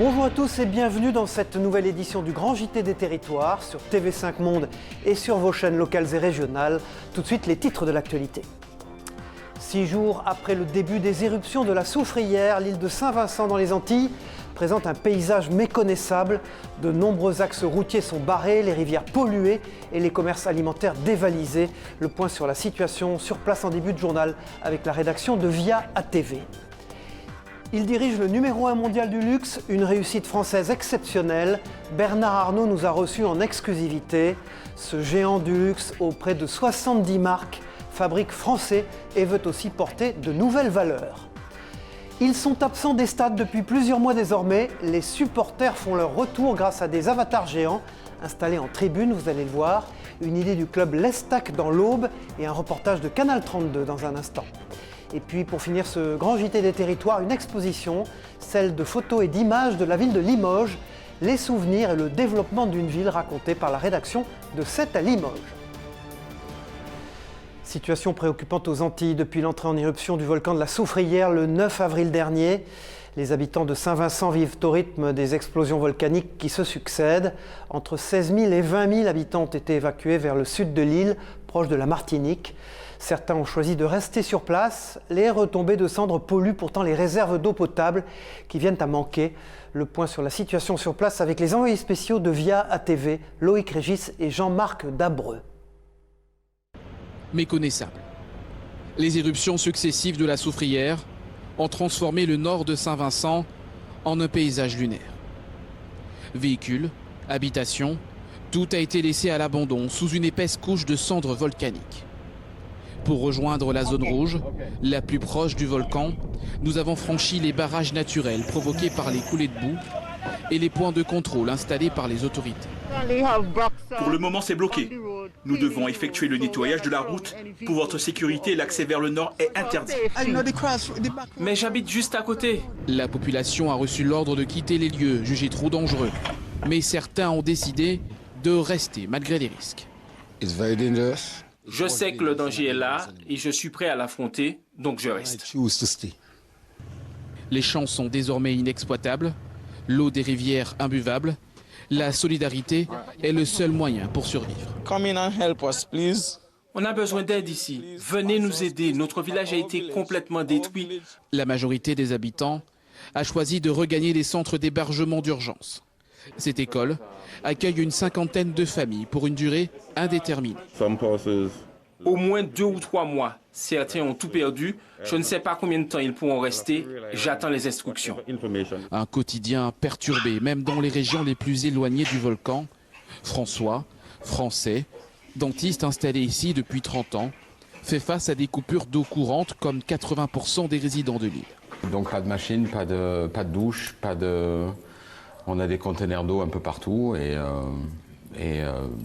Bonjour à tous et bienvenue dans cette nouvelle édition du Grand JT des Territoires sur TV5 Monde et sur vos chaînes locales et régionales. Tout de suite, les titres de l'actualité. 6 jours après le début des éruptions de la Soufrière, l'île de Saint-Vincent dans les Antilles présente un paysage méconnaissable. De nombreux axes routiers sont barrés, les rivières polluées et les commerces alimentaires dévalisés. Le point sur la situation sur place en début de journal avec la rédaction de Via ATV. Il dirige le numéro 1 mondial du luxe, une réussite française exceptionnelle. Bernard Arnault nous a reçus en exclusivité. Ce géant du luxe aux près de 70 marques fabrique français et veut aussi porter de nouvelles valeurs. Ils sont absents des stades depuis plusieurs mois désormais. Les supporters font leur retour grâce à des avatars géants installés en tribune, vous allez le voir. Une idée du club L'Estac dans l'Aube et un reportage de Canal 32 dans un instant. Et puis pour finir ce grand JT des territoires, une exposition, celle de photos et d'images de la ville de Limoges, les souvenirs et le développement d'une ville racontée par la rédaction de 7 à Limoges. Situation préoccupante aux Antilles depuis l'entrée en éruption du volcan de la Soufrière le 9 avril dernier. Les habitants de Saint-Vincent vivent au rythme des explosions volcaniques qui se succèdent. Entre 16 000 et 20 000 habitants ont été évacués vers le sud de l'île, proche de la Martinique. Certains ont choisi de rester sur place. Les retombées de cendres polluent pourtant les réserves d'eau potable qui viennent à manquer. Le point sur la situation sur place avec les envoyés spéciaux de Via ATV, Loïc Régis et Jean-Marc Dabreux. Méconnaissable. Les éruptions successives de la Soufrière ont transformé le nord de Saint-Vincent en un paysage lunaire. Véhicules, habitations, tout a été laissé à l'abandon sous une épaisse couche de cendres volcaniques. Pour rejoindre la zone rouge, la plus proche du volcan, nous avons franchi les barrages naturels provoqués par les coulées de boue et les points de contrôle installés par les autorités. Pour le moment, c'est bloqué. Nous devons effectuer le nettoyage de la route. Pour votre sécurité, l'accès vers le nord est interdit. Mais j'habite juste à côté. La population a reçu l'ordre de quitter les lieux jugés trop dangereux. Mais certains ont décidé de rester malgré les risques. Je sais que le danger est là et je suis prêt à l'affronter, donc je reste. Les champs sont désormais inexploitables, l'eau des rivières imbuvable. La solidarité est le seul moyen pour survivre. On a besoin d'aide ici. Venez nous aider. Notre village a été complètement détruit. La majorité des habitants a choisi de regagner les centres d'hébergement d'urgence. Cette école accueille une cinquantaine de familles pour une durée indéterminée. Au moins 2 ou 3 mois. Certains ont tout perdu. Je ne sais pas combien de temps ils pourront rester. J'attends les instructions. Un quotidien perturbé, même dans les régions les plus éloignées du volcan. François, français, dentiste installé ici depuis 30 ans, fait face à des coupures d'eau courante comme 80% des résidents de l'île. Donc pas de machine, pas de douche, on a des conteneurs d'eau un peu partout et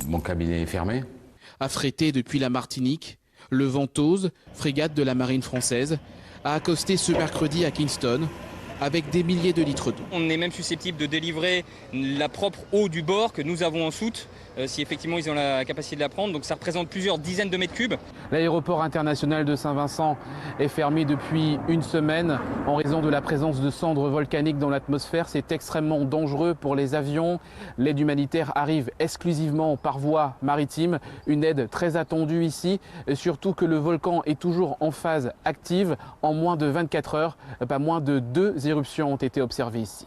mon cabinet est fermé. Affrété depuis la Martinique, le Ventose, frégate de la marine française, a accosté ce mercredi à Kingston avec des milliers de litres d'eau. On est même susceptible de délivrer la propre eau du bord que nous avons en soute, si effectivement ils ont la capacité de la prendre. Donc ça représente plusieurs dizaines de mètres cubes. L'aéroport international de Saint-Vincent est fermé depuis une semaine en raison de la présence de cendres volcaniques dans l'atmosphère. C'est extrêmement dangereux pour les avions. L'aide humanitaire arrive exclusivement par voie maritime. Une aide très attendue ici, surtout que le volcan est toujours en phase active. En moins de 24 heures, pas moins de 2 éruptions ont été observées ici.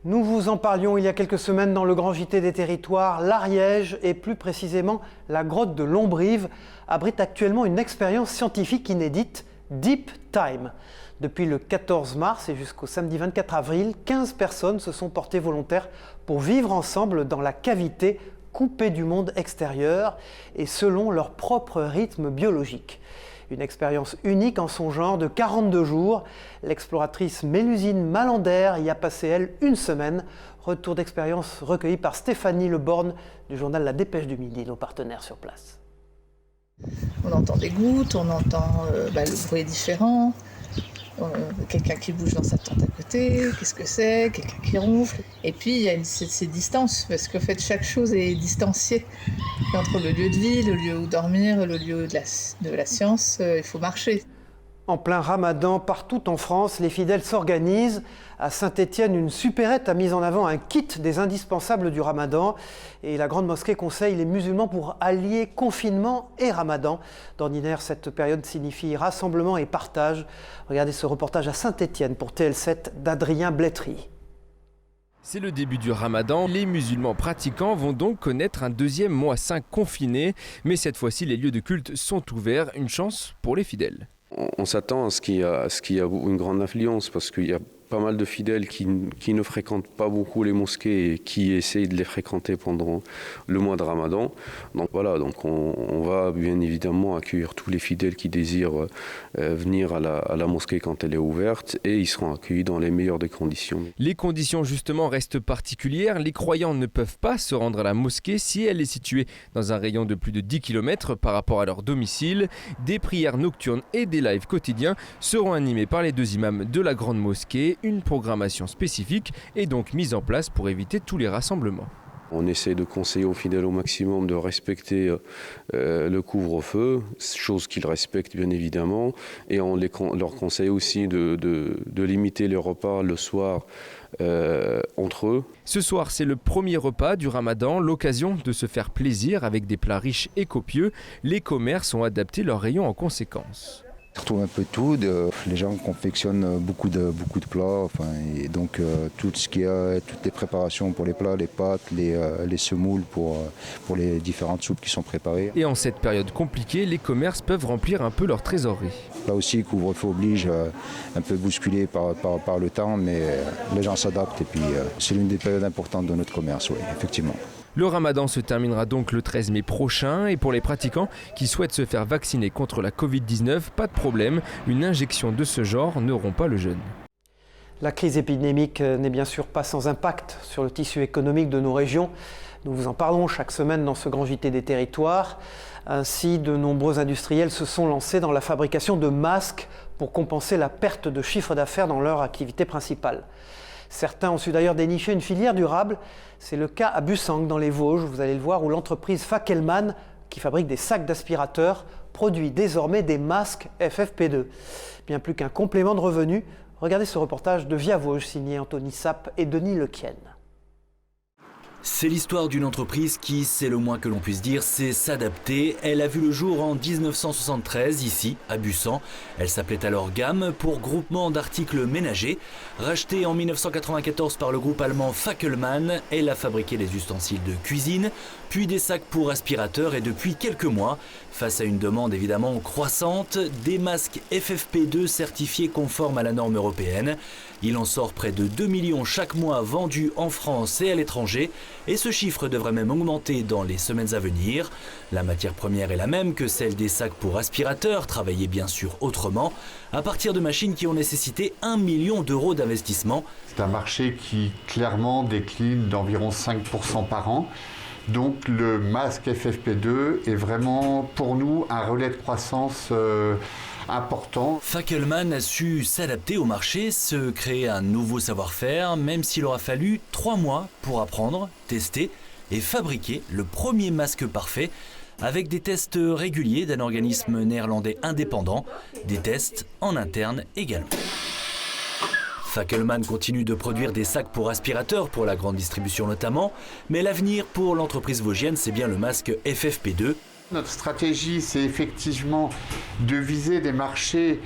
Nous vous en parlions il y a quelques semaines dans le Grand JT des Territoires. L'Ariège et plus précisément la grotte de Lombrive abrite actuellement une expérience scientifique inédite, Deep Time. Depuis le 14 mars et jusqu'au samedi 24 avril, 15 personnes se sont portées volontaires pour vivre ensemble dans la cavité coupée du monde extérieur et selon leur propre rythme biologique. Une expérience unique en son genre de 42 jours. L'exploratrice Mélusine Malander y a passé, elle, une semaine. Retour d'expérience recueilli par Stéphanie Leborgne du journal La Dépêche du Midi, nos partenaires sur place. On entend des gouttes, on entend le bruit est différent. Quelqu'un qui bouge dans sa tente à côté, qu'est-ce que c'est, quelqu'un qui ronfle. Et puis il y a ces distances, parce qu'en fait chaque chose est distanciée. Entre le lieu de vie, le lieu où dormir, le lieu de la science, il faut marcher. En plein ramadan, partout en France, les fidèles s'organisent. À Saint-Étienne, une supérette a mis en avant un kit des indispensables du ramadan. Et la grande mosquée conseille les musulmans pour allier confinement et ramadan. D'ordinaire, cette période signifie rassemblement et partage. Regardez ce reportage à Saint-Étienne pour TL7 d'Adrien Blétry. C'est le début du ramadan, les musulmans pratiquants vont donc connaître un deuxième mois saint confiné. Mais cette fois-ci, les lieux de culte sont ouverts, une chance pour les fidèles. On s'attend à ce qu'il y ait une grande affluence parce qu'il y a pas mal de fidèles qui ne fréquentent pas beaucoup les mosquées et qui essayent de les fréquenter pendant le mois de Ramadan. Donc voilà, on va bien évidemment accueillir tous les fidèles qui désirent venir à la mosquée quand elle est ouverte et ils seront accueillis dans les meilleures des conditions. Les conditions justement restent particulières. Les croyants ne peuvent pas se rendre à la mosquée si elle est située dans un rayon de plus de 10 km par rapport à leur domicile. Des prières nocturnes et des lives quotidiens seront animés par les deux imams de la grande mosquée. Une programmation spécifique est donc mise en place pour éviter tous les rassemblements. On essaie de conseiller aux fidèles au maximum de respecter le couvre-feu, chose qu'ils respectent bien évidemment, et on leur conseille aussi de limiter les repas le soir entre eux. Ce soir, c'est le premier repas du Ramadan, l'occasion de se faire plaisir avec des plats riches et copieux. Les commerces ont adapté leurs rayons en conséquence. On retrouve un peu tout, les gens confectionnent beaucoup de plats, et donc toutes les préparations pour les plats, les pâtes, les semoules pour les différentes soupes qui sont préparées. Et en cette période compliquée, les commerces peuvent remplir un peu leur trésorerie. Là aussi, couvre-feu oblige, un peu bousculé par le temps, mais les gens s'adaptent et puis c'est l'une des périodes importantes de notre commerce, oui, effectivement. Le ramadan se terminera donc le 13 mai prochain et pour les pratiquants qui souhaitent se faire vacciner contre la Covid-19, pas de problème, une injection de ce genre ne rompt pas le jeûne. La crise épidémique n'est bien sûr pas sans impact sur le tissu économique de nos régions. Nous vous en parlons chaque semaine dans ce grand JT des territoires. Ainsi, de nombreux industriels se sont lancés dans la fabrication de masques pour compenser la perte de chiffre d'affaires dans leur activité principale. Certains ont su d'ailleurs dénicher une filière durable. C'est le cas à Bussang dans les Vosges, vous allez le voir, où l'entreprise Fackelmann, qui fabrique des sacs d'aspirateurs, produit désormais des masques FFP2. Bien plus qu'un complément de revenus, regardez ce reportage de Via Vosges signé Anthony Sapp et Denis Lequienne. C'est l'histoire d'une entreprise qui, c'est le moins que l'on puisse dire, sait s'adapter. Elle a vu le jour en 1973, ici, à Bussang. Elle s'appelait alors Gamme, pour groupement d'articles ménagers. Rachetée en 1994 par le groupe allemand Fackelmann, elle a fabriqué des ustensiles de cuisine, puis des sacs pour aspirateurs et depuis quelques mois, face à une demande évidemment croissante, des masques FFP2 certifiés conformes à la norme européenne. Il en sort près de 2 millions chaque mois vendus en France et à l'étranger et ce chiffre devrait même augmenter dans les semaines à venir. La matière première est la même que celle des sacs pour aspirateurs, travaillés bien sûr autrement, à partir de machines qui ont nécessité 1 million d'euros d'investissement. C'est un marché qui clairement décline d'environ 5% par an. Donc le masque FFP2 est vraiment pour nous un relais de croissance important. Fackelmann a su s'adapter au marché, se créer un nouveau savoir-faire, même s'il aura fallu 3 mois pour apprendre, tester et fabriquer le premier masque parfait avec des tests réguliers d'un organisme néerlandais indépendant, des tests en interne également. Fackelmann continue de produire des sacs pour aspirateurs pour la grande distribution notamment, mais l'avenir pour l'entreprise vosgienne, c'est bien le masque FFP2. Notre stratégie, c'est effectivement de viser des marchés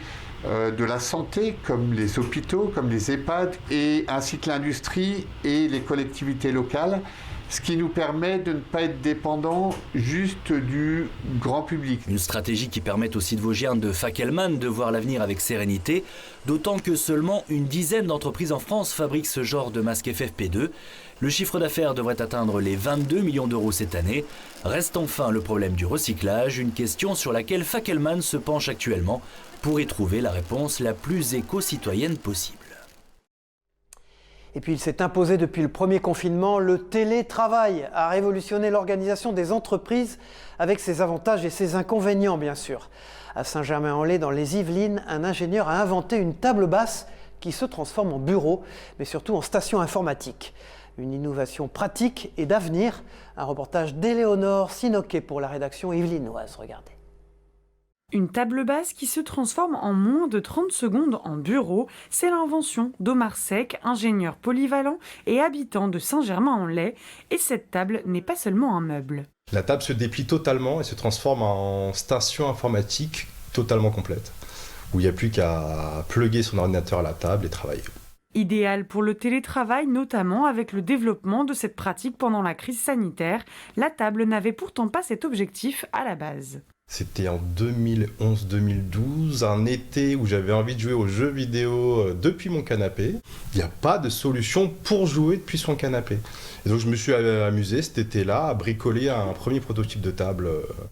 de la santé, comme les hôpitaux, comme les EHPAD, et ainsi que l'industrie et les collectivités locales, ce qui nous permet de ne pas être dépendant juste du grand public. Une stratégie qui permet aussi de Vosgiens de Fackelmann de voir l'avenir avec sérénité, d'autant que seulement une dizaine d'entreprises en France fabriquent ce genre de masque FFP2. Le chiffre d'affaires devrait atteindre les 22 millions d'euros cette année. Reste enfin le problème du recyclage, une question sur laquelle Fackelmann se penche actuellement pour y trouver la réponse la plus éco-citoyenne possible. Et puis il s'est imposé depuis le premier confinement, le télétravail a révolutionné l'organisation des entreprises avec ses avantages et ses inconvénients bien sûr. À Saint-Germain-en-Laye dans les Yvelines, un ingénieur a inventé une table basse qui se transforme en bureau, mais surtout en station informatique. Une innovation pratique et d'avenir. Un reportage d'Éléonore Sinoquet pour la rédaction yvelinoise. Regardez. Une table basse qui se transforme en moins de 30 secondes en bureau, c'est l'invention d'Omar Seck, ingénieur polyvalent et habitant de Saint-Germain-en-Laye. Et cette table n'est pas seulement un meuble. La table se déplie totalement et se transforme en station informatique totalement complète, où il n'y a plus qu'à plugger son ordinateur à la table et travailler. Idéal pour le télétravail, notamment avec le développement de cette pratique pendant la crise sanitaire, la table n'avait pourtant pas cet objectif à la base. C'était en 2011-2012, un été où j'avais envie de jouer aux jeux vidéo depuis mon canapé. Il n'y a pas de solution pour jouer depuis son canapé. Et donc je me suis amusé cet été-là à bricoler un premier prototype de table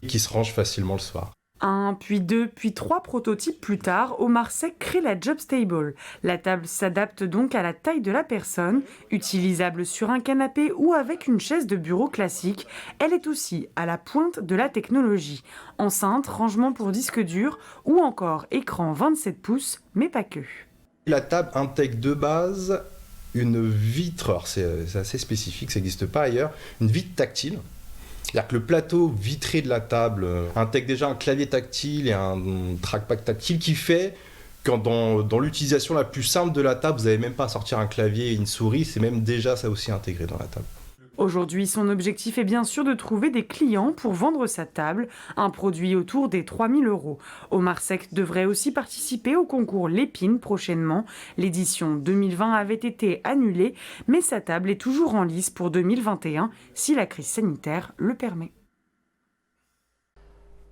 qui se range facilement le soir. 1, puis 2, puis 3 prototypes plus tard, Omar Seck crée la Jobstable. La table s'adapte donc à la taille de la personne, utilisable sur un canapé ou avec une chaise de bureau classique. Elle est aussi à la pointe de la technologie. Enceinte, rangement pour disque dur ou encore écran 27 pouces, mais pas que. La table intègre de base une vitre, alors c'est assez spécifique, ça n'existe pas ailleurs, une vitre tactile. C'est-à-dire que le plateau vitré de la table intègre déjà un clavier tactile et un trackpad tactile qui fait que dans l'utilisation la plus simple de la table, vous n'avez même pas à sortir un clavier et une souris, c'est même déjà ça aussi intégré dans la table. Aujourd'hui, son objectif est bien sûr de trouver des clients pour vendre sa table, un produit autour des 3 000 €. Omar Seck devrait aussi participer au concours Lépine prochainement. L'édition 2020 avait été annulée, mais sa table est toujours en lice pour 2021, si la crise sanitaire le permet.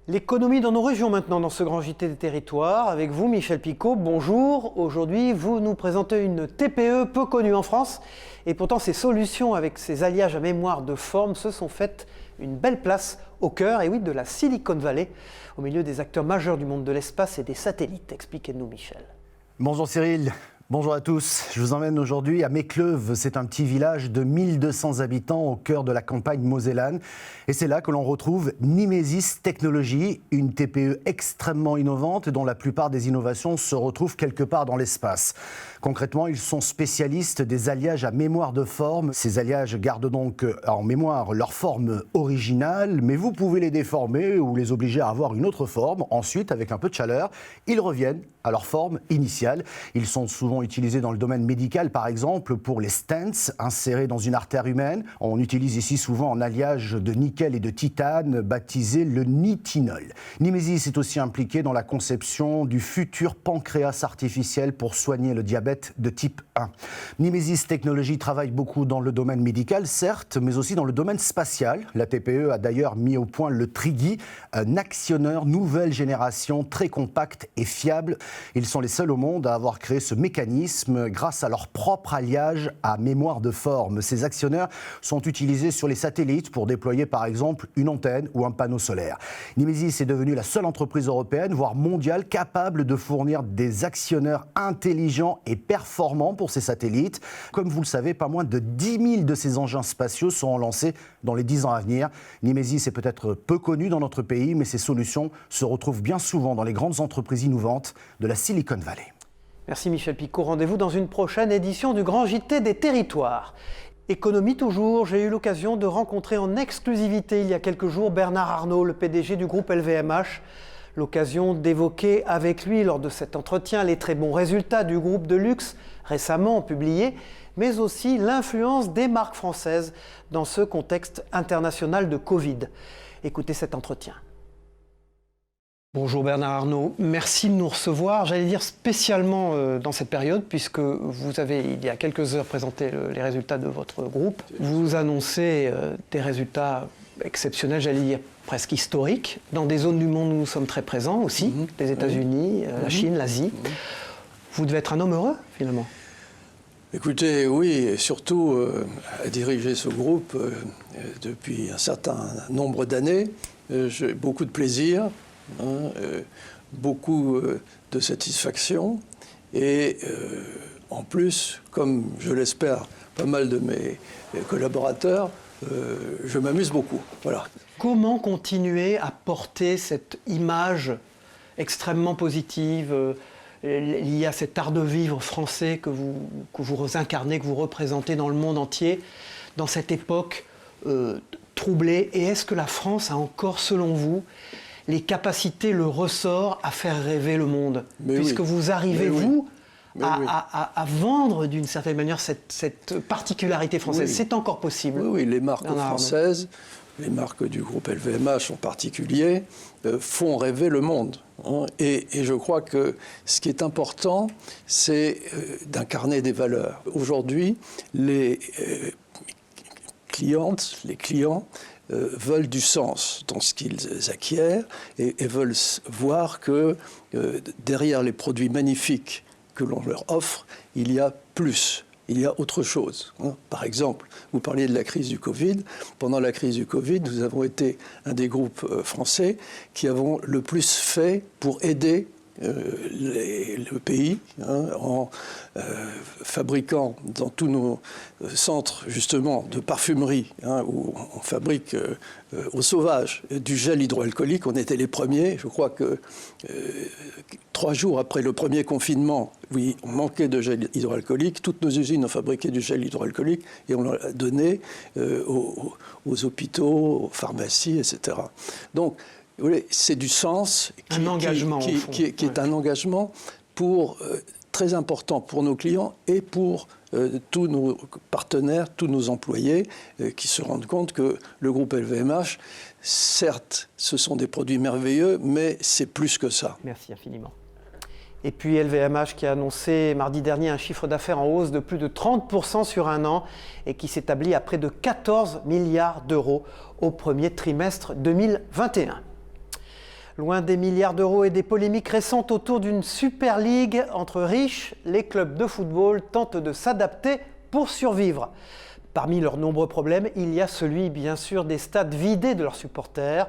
L'économie dans nos régions maintenant, dans ce grand JT des territoires. Avec vous, Michel Picot, bonjour. Aujourd'hui, vous nous présentez une TPE peu connue en France. Et pourtant, ses solutions avec ses alliages à mémoire de forme se sont faites une belle place au cœur, et oui, de la Silicon Valley, au milieu des acteurs majeurs du monde de l'espace et des satellites. Expliquez-nous, Michel. Bonjour Cyril. Bonjour à tous, je vous emmène aujourd'hui à Mecleuve. C'est un petit village de 1200 habitants au cœur de la campagne mosellane. Et c'est là que l'on retrouve Nimesis Technologies, une TPE extrêmement innovante dont la plupart des innovations se retrouvent quelque part dans l'espace. Concrètement, ils sont spécialistes des alliages à mémoire de forme. Ces alliages gardent donc en mémoire leur forme originale, mais vous pouvez les déformer ou les obliger à avoir une autre forme. Ensuite, avec un peu de chaleur, ils reviennent à leur forme initiale. Ils sont souvent utilisés dans le domaine médical, par exemple, pour les stents insérés dans une artère humaine. On utilise ici souvent un alliage de nickel et de titane, baptisé le nitinol. Nimesis est aussi impliqué dans la conception du futur pancréas artificiel pour soigner le diabète de type 1. Nimesis Technologies travaille beaucoup dans le domaine médical, certes, mais aussi dans le domaine spatial. La TPE a d'ailleurs mis au point le Trigui, un actionneur nouvelle génération très compact et fiable. Ils sont les seuls au monde à avoir créé ce mécanisme grâce à leur propre alliage à mémoire de forme. Ces actionneurs sont utilisés sur les satellites pour déployer par exemple une antenne ou un panneau solaire. Nimesis est devenue la seule entreprise européenne, voire mondiale, capable de fournir des actionneurs intelligents et performants pour ces satellites. Comme vous le savez, pas moins de 10 000 de ces engins spatiaux seront lancés dans les 10 ans à venir. Nimesis est peut-être peu connu dans notre pays, mais ses solutions se retrouvent bien souvent dans les grandes entreprises innovantes de la Silicon Valley. Merci Michel Picot. Rendez-vous dans une prochaine édition du Grand JT des Territoires. Économie toujours, j'ai eu l'occasion de rencontrer en exclusivité il y a quelques jours Bernard Arnault, le PDG du groupe LVMH. L'occasion d'évoquer avec lui lors de cet entretien les très bons résultats du groupe de luxe récemment publiés, mais aussi l'influence des marques françaises dans ce contexte international de Covid. Écoutez cet entretien. Bonjour Bernard Arnault, merci de nous recevoir, j'allais dire spécialement dans cette période, puisque vous avez, il y a quelques heures, présenté les résultats de votre groupe. Vous annoncez des résultats exceptionnels, j'allais dire presque historiques, dans des zones du monde où nous sommes très présents aussi, les États-Unis, la Chine, l'Asie. Vous devez être un homme heureux, finalement. Écoutez, oui, et surtout à diriger ce groupe depuis un certain nombre d'années. J'ai beaucoup de plaisir. Beaucoup de satisfaction et en plus, comme je l'espère, pas mal de mes collaborateurs, je m'amuse beaucoup. Voilà. Comment continuer à porter cette image extrêmement positive liée à cet art de vivre français que vous incarnez, que vous représentez dans le monde entier, dans cette époque troublée? Et est-ce que la France a encore, selon vous, les capacités, le ressort à faire rêver le monde. Mais puisque oui. vous arrivez, Mais vous, oui. à vendre d'une certaine manière cette particularité française. Oui. C'est encore possible. Oui, les marques Bernard Arnault. françaises, les marques du groupe LVMH en particulier, font rêver le monde. Hein. Et je crois que ce qui est important, c'est d'incarner des valeurs. Aujourd'hui, les clients veulent du sens dans ce qu'ils acquièrent et veulent voir que derrière les produits magnifiques que l'on leur offre, il y a plus. Il y a autre chose. Par exemple, vous parliez de la crise du Covid. Pendant la crise du Covid, nous avons été un des groupes français qui avons le plus fait pour aider le pays en fabriquant dans tous nos centres justement de parfumerie où on fabrique au sauvage du gel hydroalcoolique. On était les premiers. Je crois que 3 jours après le premier confinement, oui, on manquait de gel hydroalcoolique. Toutes nos usines ont fabriqué du gel hydroalcoolique et on l'a donné aux hôpitaux, aux pharmacies, etc. Donc, c'est du sens qui est un engagement très important pour nos clients et pour tous nos partenaires, tous nos employés qui se rendent compte que le groupe LVMH, certes, ce sont des produits merveilleux, mais c'est plus que ça. Merci infiniment. Et puis LVMH qui a annoncé mardi dernier un chiffre d'affaires en hausse de plus de 30% sur un an et qui s'établit à près de 14 milliards d'euros au premier trimestre 2021. Loin des milliards d'euros et des polémiques récentes autour d'une Super League entre riches, les clubs de football tentent de s'adapter pour survivre. Parmi leurs nombreux problèmes, il y a celui, bien sûr, des stades vidés de leurs supporters.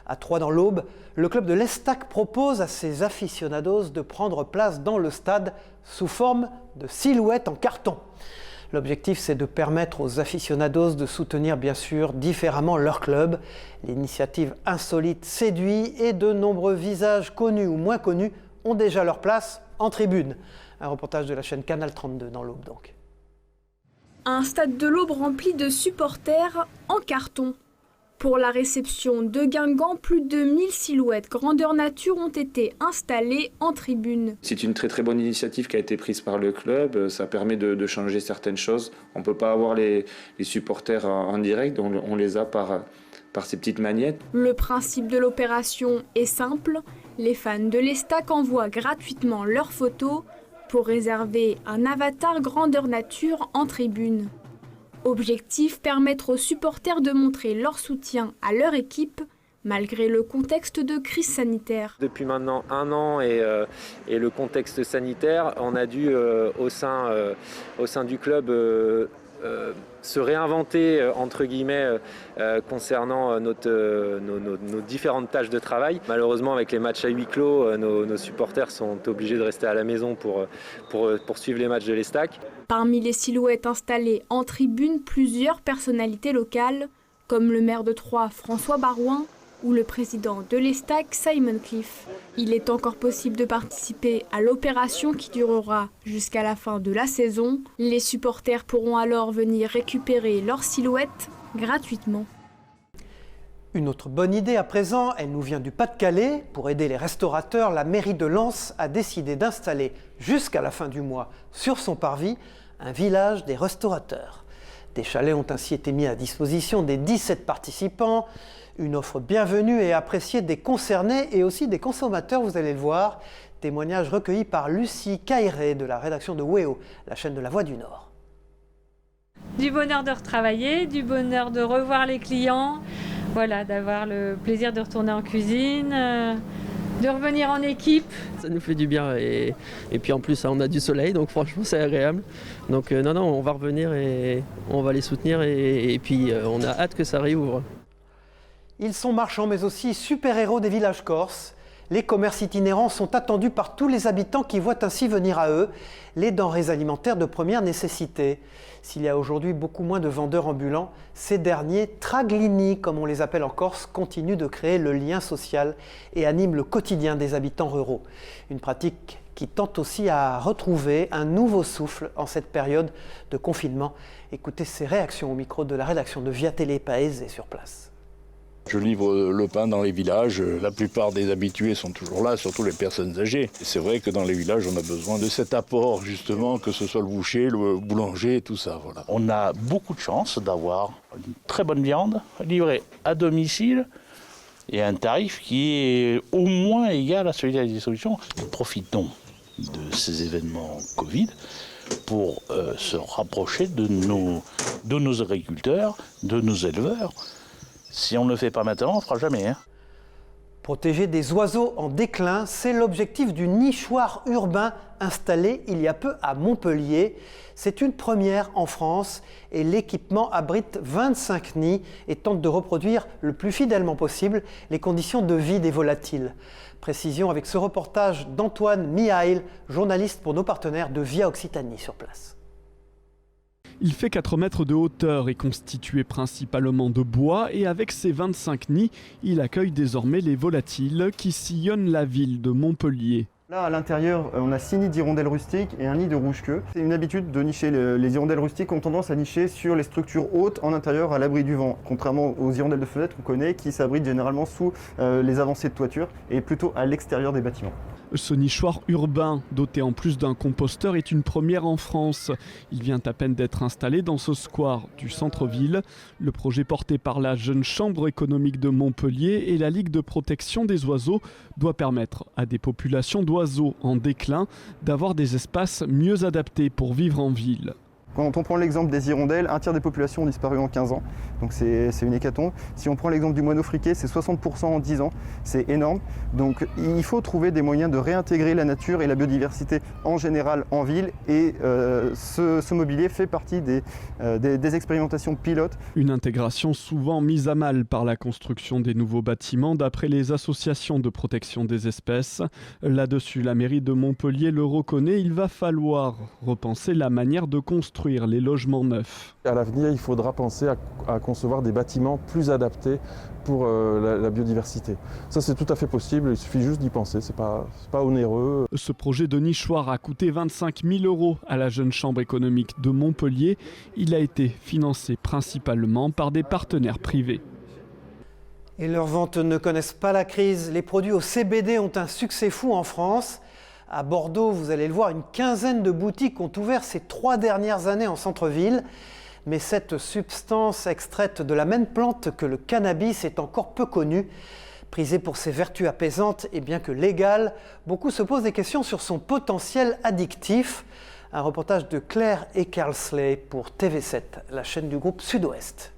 À Troyes dans l'Aube, le club de l'Estac propose à ses aficionados de prendre place dans le stade sous forme de silhouettes en carton. L'objectif, c'est de permettre aux aficionados de soutenir bien sûr différemment leur club. L'initiative insolite séduit et de nombreux visages connus ou moins connus ont déjà leur place en tribune. Un reportage de la chaîne Canal 32 dans l'Aube donc. Un stade de l'Aube rempli de supporters en carton. Pour la réception de Guingamp, plus de 1000 silhouettes grandeur nature ont été installées en tribune. C'est une très très bonne initiative qui a été prise par le club. Ça permet de changer certaines choses. On ne peut pas avoir les supporters en direct, on les a par ces petites magnettes. Le principe de l'opération est simple. Les fans de l'Estac envoient gratuitement leurs photos pour réserver un avatar grandeur nature en tribune. Objectif, permettre aux supporters de montrer leur soutien à leur équipe, malgré le contexte de crise sanitaire. Depuis maintenant 1 an et le contexte sanitaire, on a dû au sein du club se réinventer entre guillemets concernant nos différentes tâches de travail. Malheureusement, avec les matchs à huis clos, nos supporters sont obligés de rester à la maison pour suivre les matchs de l'Estac. Parmi les silhouettes installées en tribune, plusieurs personnalités locales, comme le maire de Troyes, François Barouin, ou le président de l'Estac, Simon Cliff. Il est encore possible de participer à l'opération qui durera jusqu'à la fin de la saison. Les supporters pourront alors venir récupérer leurs silhouettes gratuitement. Une autre bonne idée à présent, elle nous vient du Pas-de-Calais. Pour aider les restaurateurs, la mairie de Lens a décidé d'installer jusqu'à la fin du mois sur son parvis un village des restaurateurs. Des chalets ont ainsi été mis à disposition des 17 participants. Une offre bienvenue et appréciée des concernés et aussi des consommateurs, vous allez le voir. Témoignage recueilli par Lucie Cailleret de la rédaction de WEO, la chaîne de la Voix du Nord. Du bonheur de retravailler, du bonheur de revoir les clients, voilà, d'avoir le plaisir de retourner en cuisine, de revenir en équipe. Ça nous fait du bien et puis en plus on a du soleil donc franchement c'est agréable. Donc non, on va revenir et on va les soutenir et puis on a hâte que ça réouvre. Ils sont marchands mais aussi super-héros des villages corses. Les commerces itinérants sont attendus par tous les habitants qui voient ainsi venir à eux les denrées alimentaires de première nécessité. S'il y a aujourd'hui beaucoup moins de vendeurs ambulants, ces derniers, traglini comme on les appelle en Corse, continuent de créer le lien social et animent le quotidien des habitants ruraux. Une pratique qui tente aussi à retrouver un nouveau souffle en cette période de confinement. Écoutez ces réactions au micro de la rédaction de Via Télé Paese sur place. Je livre le pain dans les villages, la plupart des habitués sont toujours là, surtout les personnes âgées. Et c'est vrai que dans les villages, on a besoin de cet apport justement, que ce soit le boucher, le boulanger, tout ça. Voilà. On a beaucoup de chance d'avoir une très bonne viande livrée à domicile et à un tarif qui est au moins égal à celui de la distribution. Profitons de ces événements Covid pour se rapprocher de nos agriculteurs, de nos éleveurs. Si on ne le fait pas maintenant, on ne le fera jamais. Hein. Protéger des oiseaux en déclin, c'est l'objectif du nichoir urbain installé il y a peu à Montpellier. C'est une première en France et l'équipement abrite 25 nids et tente de reproduire le plus fidèlement possible les conditions de vie des volatiles. Précision avec ce reportage d'Antoine Mihail, journaliste pour nos partenaires de Via Occitanie sur place. Il fait 4 mètres de hauteur, est constitué principalement de bois et avec ses 25 nids, il accueille désormais les volatiles qui sillonnent la ville de Montpellier. Là, à l'intérieur, on a 6 nids d'hirondelles rustiques et un nid de rouge-queue. C'est une habitude de nicher. Les hirondelles rustiques ont tendance à nicher sur les structures hautes en intérieur à l'abri du vent, contrairement aux hirondelles de fenêtre qu'on connaît qui s'abritent généralement sous les avancées de toiture et plutôt à l'extérieur des bâtiments. Ce nichoir urbain, doté en plus d'un composteur, est une première en France. Il vient à peine d'être installé dans ce square du centre-ville. Le projet porté par la Jeune Chambre économique de Montpellier et la Ligue de protection des oiseaux doit permettre à des populations d'oiseaux en déclin d'avoir des espaces mieux adaptés pour vivre en ville. Quand on prend l'exemple des hirondelles, un tiers des populations ont disparu en 15 ans, donc c'est une hécatombe. Si on prend l'exemple du moineau friqué, c'est 60% en 10 ans, c'est énorme. Donc il faut trouver des moyens de réintégrer la nature et la biodiversité en général en ville et ce mobilier fait partie des expérimentations pilotes. Une intégration souvent mise à mal par la construction des nouveaux bâtiments d'après les associations de protection des espèces. Là-dessus, la mairie de Montpellier le reconnaît, il va falloir repenser la manière de construire les logements neufs. À l'avenir, il faudra penser à concevoir des bâtiments plus adaptés pour la biodiversité. Ça, c'est tout à fait possible, il suffit juste d'y penser, c'est pas onéreux. Ce projet de nichoir a coûté 25 000 € à la Jeune Chambre économique de Montpellier. Il a été financé principalement par des partenaires privés. Et leurs ventes ne connaissent pas la crise. Les produits au CBD ont un succès fou en France. À Bordeaux, vous allez le voir, une quinzaine de boutiques ont ouvert ces 3 dernières années en centre-ville. Mais cette substance extraite de la même plante que le cannabis est encore peu connue. Prisée pour ses vertus apaisantes et bien que légale, beaucoup se posent des questions sur son potentiel addictif. Un reportage de Claire et Carlsley pour TV7, la chaîne du groupe Sud-Ouest.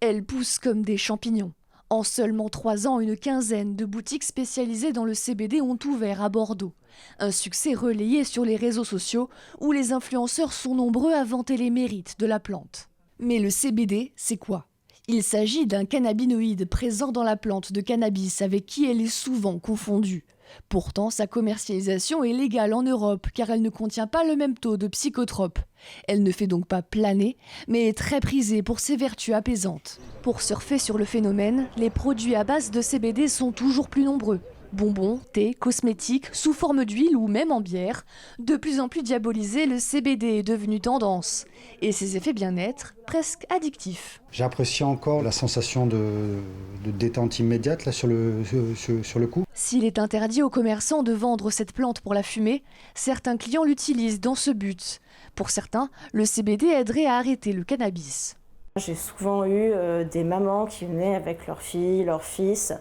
Elle pousse comme des champignons. En seulement 3 ans, une quinzaine de boutiques spécialisées dans le CBD ont ouvert à Bordeaux. Un succès relayé sur les réseaux sociaux où les influenceurs sont nombreux à vanter les mérites de la plante. Mais le CBD, c'est quoi ? Il s'agit d'un cannabinoïde présent dans la plante de cannabis avec qui elle est souvent confondue. Pourtant, sa commercialisation est légale en Europe car elle ne contient pas le même taux de psychotropes. Elle ne fait donc pas planer, mais est très prisée pour ses vertus apaisantes. Pour surfer sur le phénomène, les produits à base de CBD sont toujours plus nombreux. Bonbons, thé, cosmétiques, sous forme d'huile ou même en bière. De plus en plus diabolisé, le CBD est devenu tendance. Et ses effets bien-être, presque addictifs. J'apprécie encore la sensation de détente immédiate là, sur le coup. S'il est interdit aux commerçants de vendre cette plante pour la fumer, certains clients l'utilisent dans ce but. Pour certains, le CBD aiderait à arrêter le cannabis. J'ai souvent eu des mamans qui venaient avec leurs filles, leurs fils,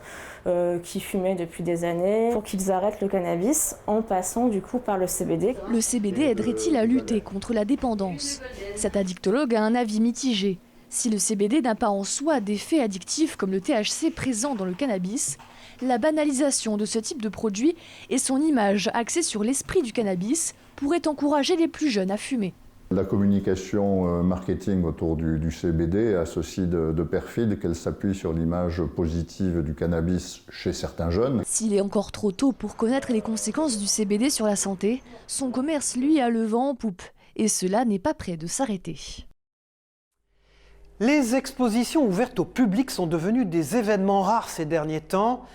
qui fumaient depuis des années, pour qu'ils arrêtent le cannabis en passant du coup par le CBD. Le CBD aiderait-il à lutter contre la dépendance ? Cet addictologue a un avis mitigé. Si le CBD n'a pas en soi d'effets addictifs comme le THC présent dans le cannabis, la banalisation de ce type de produit et son image axée sur l'esprit du cannabis pourraient encourager les plus jeunes à fumer. La communication marketing autour du CBD a ceci de perfide qu'elle s'appuie sur l'image positive du cannabis chez certains jeunes. S'il est encore trop tôt pour connaître les conséquences du CBD sur la santé, son commerce, lui, a le vent en poupe. Et cela n'est pas près de s'arrêter. Les expositions ouvertes au public sont devenues des événements rares ces derniers temps.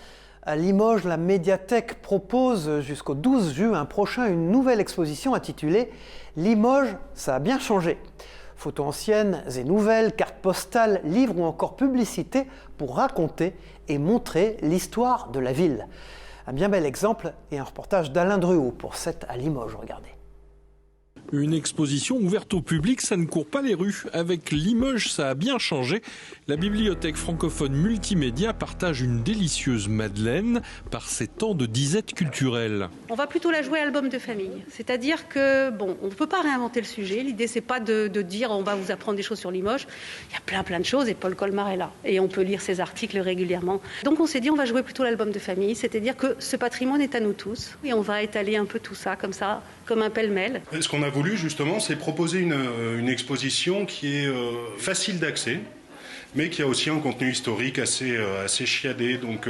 À Limoges, la médiathèque propose jusqu'au 12 juin prochain une nouvelle exposition intitulée « Limoges, ça a bien changé ». Photos anciennes et nouvelles, cartes postales, livres ou encore publicités pour raconter et montrer l'histoire de la ville. Un bien bel exemple et un reportage d'Alain Druot pour 7 à Limoges, regardez. Une exposition ouverte au public, ça ne court pas les rues. Avec Limoges, ça a bien changé. La bibliothèque francophone multimédia partage une délicieuse madeleine par ses temps de disette culturelle. On va plutôt la jouer album de famille. C'est-à-dire que, bon, on ne peut pas réinventer le sujet. L'idée, c'est pas de dire on va vous apprendre des choses sur Limoges. Il y a plein de choses et Paul Colmar est là. Et on peut lire ses articles régulièrement. Donc on s'est dit on va jouer plutôt l'album de famille. C'est-à-dire que ce patrimoine est à nous tous. Et on va étaler un peu tout ça, comme un pêle-mêle. Ce qu'on a voulu justement, c'est proposer une exposition qui est facile d'accès, mais qui a aussi un contenu historique assez chiadé. Donc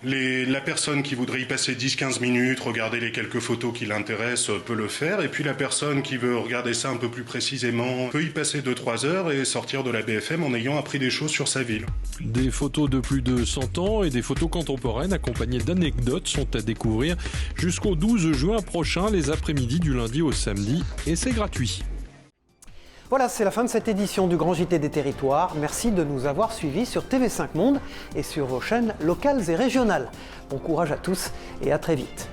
la personne qui voudrait y passer 10-15 minutes, regarder les quelques photos qui l'intéressent, peut le faire. Et puis la personne qui veut regarder ça un peu plus précisément peut y passer 2-3 heures et sortir de la BFM en ayant appris des choses sur sa ville. Des photos de plus de 100 ans et des photos contemporaines accompagnées d'anecdotes sont à découvrir jusqu'au 12 juin prochain, les après-midi du lundi au samedi, et c'est gratuit. Voilà, c'est la fin de cette édition du Grand JT des Territoires. Merci de nous avoir suivis sur TV5 Monde et sur vos chaînes locales et régionales. Bon courage à tous et à très vite.